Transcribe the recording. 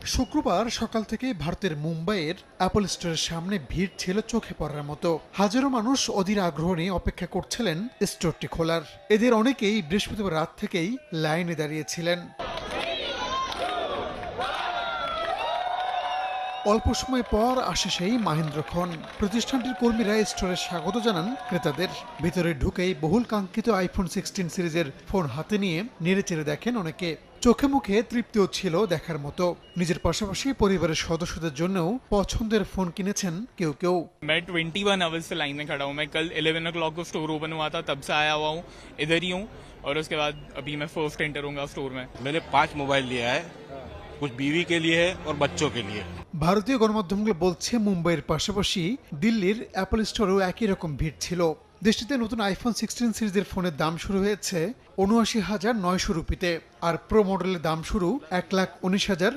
শুক্রবার সকাল থেকে ভারতের মুম্বাইয়ের অ্যাপল স্টোরের সামনে ভিড় ছিল চোখে পড়ার মতো। হাজারো মানুষ অধীর আগ্রহ নিয়ে অপেক্ষা করছিলেন স্টোরটি খোলার। এদের অনেকেই বৃহস্পতিবার রাত থেকেই লাইনে দাঁড়িয়েছিলেন। অল্প সময় পর আসে সেই মাহেন্দ্রক্ষণ। প্রতিষ্ঠানটির কর্মীরা স্টোরে স্বাগত জানান ক্রেতাদের। ভিতরে ঢুকেই বহুল কাঙ্ক্ষিত আইফোন 16 সিরিজের ফোন হাতে নিয়ে নেড়েচেড়ে দেখেন অনেকে। চোখে মুখে তৃপ্তিও ছিল দেখার মতো। নিজের পাশাপাশি পরিবারের সদস্যদের জন্যও পছন্দের ফোন কিনেছেন কেউ কেউ। मैं 21 आवर्स से लाइन में खड़ा हूँ। मैं कल 11 o'clock को स्टोर ओपन हुआ था, तब से आया हुआ हूँ, इधर ही हूँ। और उसके बाद अभी मैं फर्स्ट एंटर होऊंगा स्टोर में। मैंने 5 मोबाइल लिया है, कुछ बीवी के लिए है और बच्चों के लिए। ভারতীয় গণমাধ্যমগুলো বলছে মুম্বাইয়ের পাশাপাশি দিল্লির অ্যাপল স্টোরেও একই রকম ভিড় ছিল। দেশটিতে নতুন আইফোন 16 সিরিজের ফোনের দাম শুরু হয়েছে ৭৯,৯০০ রুপিতে, আর প্রো মডেলের দাম শুরু ১,১৯,৯০০